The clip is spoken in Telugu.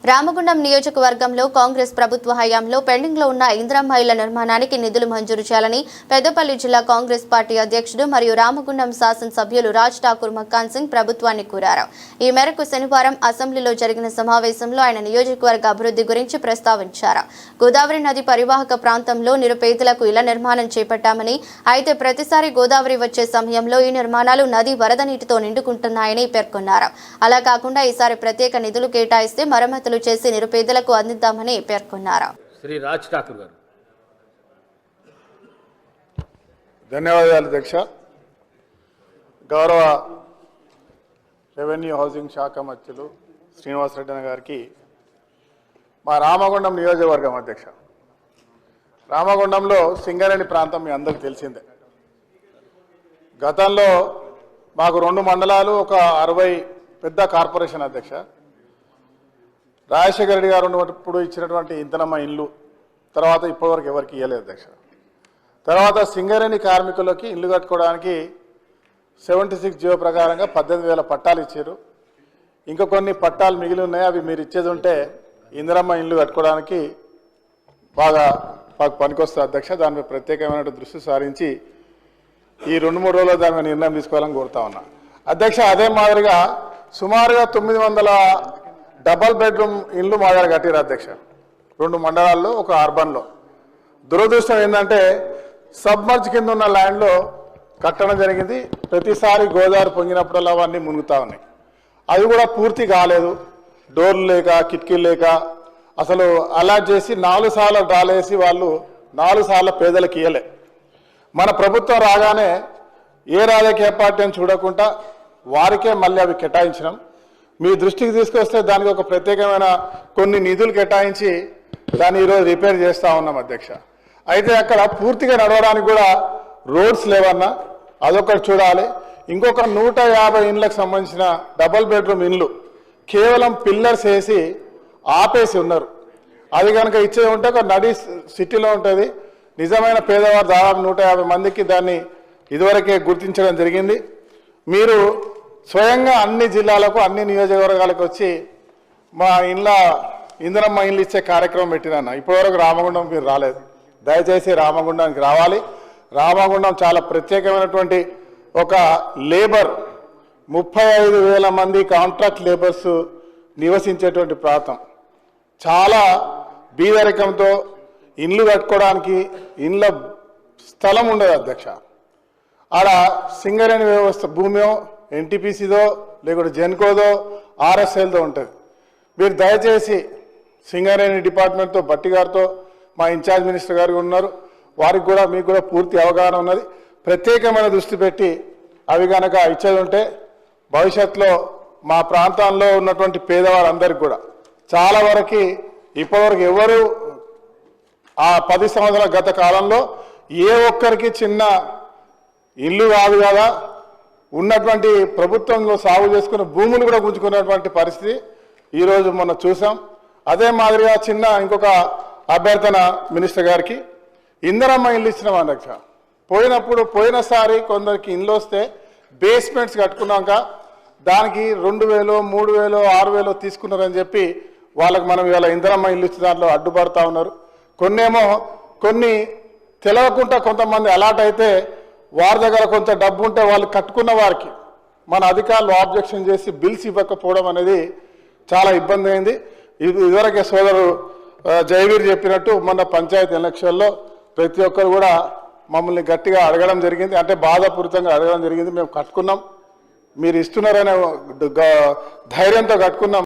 రామగుండం నియోజకవర్గంలో కాంగ్రెస్ ప్రభుత్వ హయాంలో పెండింగ్లో ఉన్న ఇందిరమ్మ ఇళ్ల నిర్మాణానికి నిధులు మంజూరు చేయాలని పెద్దపల్లి జిల్లా కాంగ్రెస్ పార్టీ అధ్యక్షుడు మరియు రామగుండం శాసనసభ్యులు రాజ్ ఠాకూర్ మక్కాన్ సింగ్ ప్రభుత్వాన్ని కోరారు. ఈ మేరకు శనివారం అసెంబ్లీలో జరిగిన సమావేశంలో ఆయన నియోజకవర్గ అభివృద్ధి గురించి ప్రస్తావించారు. గోదావరి నది పరివాహక ప్రాంతంలో నిరుపేదలకు ఇళ్ల నిర్మాణం చేపట్టామని, అయితే ప్రతిసారి గోదావరి వచ్చే సమయంలో ఈ నిర్మాణాలు నది వరద నీటితో నిండుకుంటున్నాయని పేర్కొన్నారు. అలా కాకుండా ఈసారి ప్రత్యేక నిధులు కేటాయిస్తే మరమ్మతులు చేసి నిరుపేదలకు అందిద్దామని పేర్కొన్నారు. శ్రీ రాజ్ ఠాకూర్ గారు. ధన్యవాదాలు అధ్యక్ష. గౌరవ రెవెన్యూ హౌసింగ్ శాఖ మంత్రులు శ్రీనివాసరెడ్డి గారికి మా రామగుండం నియోజకవర్గం అధ్యక్ష. రామగుండంలో సింగరేణి ప్రాంతం మీ అందరికీ తెలిసిందే. గతంలో మాకు 2 మండలాలు, ఒక 60 పెద్ద కార్పొరేషన్ అధ్యక్ష. రాజశేఖర రెడ్డి గారు ఉన్నప్పుడు ఇచ్చినటువంటి ఇంతనమ్మ ఇల్లు తర్వాత ఇప్పటివరకు ఎవరికి ఇవ్వలేదు అధ్యక్ష. తర్వాత సింగరేణి కార్మికులకి ఇల్లు కట్టుకోవడానికి 76 జీవో ప్రకారంగా 18,000 పట్టాలు ఇచ్చారు. ఇంకా కొన్ని పట్టాలు మిగిలి ఉన్నాయి. అవి మీరు ఇచ్చేది ఉంటే ఇందిరమ్మ ఇల్లు కట్టుకోవడానికి బాగా పనికొస్తుంది అధ్యక్ష. దానిపై ప్రత్యేకమైన దృష్టి సారించి ఈ 2-3 రోజుల్లో దాని మీద నిర్ణయం తీసుకోవాలని కోరుతా ఉన్నా అధ్యక్ష. అదే మాదిరిగా సుమారుగా 900 డబల్ బెడ్రూమ్ ఇల్లు మా దగ్గర కట్టారు అధ్యక్ష. 2 మండలాల్లో, ఒక అర్బన్లో. దురదృష్టం ఏంటంటే సబ్మర్జ్ కింద ఉన్న ల్యాండ్లో కట్టడం జరిగింది. ప్రతిసారి గోదావరి పొంగినప్పుడల్లా అవన్నీ మునుగుతూ ఉన్నాయి. అవి కూడా పూర్తి కాలేదు. డోర్లు లేక, కిటికీలు లేక అసలు అలాట్ చేసి 4 సార్లు డ్రాలేసి వాళ్ళు 4 సార్లు పేదలకు ఇవ్వలే. మన ప్రభుత్వం రాగానే ఏ రాజకీయ పార్టీ అని చూడకుండా వారికే మళ్ళీ అవి కేటాయించినాం. మీ దృష్టికి తీసుకొస్తే దానికి ఒక ప్రత్యేకమైన కొన్ని నిధులు కేటాయించి దాన్ని ఈరోజు రిపేర్ చేస్తూ ఉన్నాం అధ్యక్ష. అయితే అక్కడ పూర్తిగా నడవడానికి కూడా రోడ్స్ లేవన్నా అదొకటి చూడాలి. ఇంకొక 150 ఇండ్లకు సంబంధించిన డబల్ బెడ్రూమ్ ఇండ్లు కేవలం పిల్లర్స్ వేసి ఆపేసి ఉన్నారు. అది కనుక ఇచ్చేది ఉంటే ఒక నడి సిటీలో ఉంటుంది. నిజమైన పేదవారు దాదాపు 150 మందికి దాన్ని ఇదివరకే గుర్తించడం జరిగింది. మీరు స్వయంగా అన్ని జిల్లాలకు, అన్ని నియోజకవర్గాలకు వచ్చి మా ఇందిరమ్మ ఇండ్లు ఇచ్చే కార్యక్రమం పెట్టినా. ఇప్పటివరకు రామగుండం మీరు రాలేదు. దయచేసి రామగుండానికి రావాలి. రామగుండం చాలా ప్రత్యేకమైనటువంటి ఒక లేబర్ 35,000 మంది కాంట్రాక్ట్ లేబర్స్ నివసించేటువంటి ప్రాంతం. చాలా బీదరికంతో ఇండ్లు కట్టుకోవడానికి ఇండ్ల స్థలం ఉండదు అధ్యక్ష. ఆడ సింగరేణి వ్యవస్థ భూమియో, ఎన్టీపీసీదో, లేకుంటే జెన్కోదో, ఆర్ఎస్ఎల్తో ఉంటుంది. మీరు దయచేసి సింగరేణి డిపార్ట్మెంట్తో, బట్టి గారితో, మా ఇన్ఛార్జ్ మినిస్టర్ గారు ఉన్నారు, వారికి కూడా మీకు కూడా పూర్తి అవగాహన ఉన్నది. ప్రత్యేకమైన దృష్టి పెట్టి అవి కనుక ఇచ్చేది ఉంటే భవిష్యత్తులో మా ప్రాంతాల్లో ఉన్నటువంటి పేదవారందరికీ కూడా చాలా వరకు ఇప్పటివరకు ఎవరు ఆ 10 సంవత్సరాల గత కాలంలో ఏ ఒక్కరికి చిన్న ఇల్లు కాదు కదా, ఉన్నటువంటి ప్రభుత్వంలో సాగు చేసుకున్న భూములు కూడా గుంజుకున్నటువంటి పరిస్థితి ఈరోజు మొన్న చూసాం. అదే మాదిరిగా ఇంకొక అభ్యర్థన మినిస్టర్ గారికి, ఇందిరమ్మ ఇల్లు ఇచ్చినాం అధ్యక్ష. పోయినసారి కొందరికి ఇల్లు వస్తే బేస్మెంట్స్ కట్టుకున్నాక దానికి 2,000, 3,000, 6,000 తీసుకున్నారని చెప్పి వాళ్ళకి మనం ఇవాళ ఇందిరమ్మ ఇల్లు ఇచ్చిన దాంట్లో అడ్డుపడతా ఉన్నారు. కొన్ని తెలవకుండా కొంతమంది అలాట్ అయితే వారి దగ్గర కొంత డబ్బు ఉంటే వాళ్ళు కట్టుకున్న వారికి మన అధికారులు ఆబ్జెక్షన్ చేసి బిల్స్ ఇవ్వకపోవడం అనేది చాలా ఇబ్బంది అయింది. ఇదివరకే సోదరు జయవీర్ చెప్పినట్టు మొన్న పంచాయతీ ఎలక్షన్లో ప్రతి ఒక్కరు కూడా మమ్మల్ని గట్టిగా అడగడం జరిగింది. అంటే బాధాపూరితంగా అడగడం జరిగింది. మేము కట్టుకున్నాం, మీరు ఇస్తున్నారనే ధైర్యంతో కట్టుకున్నాం.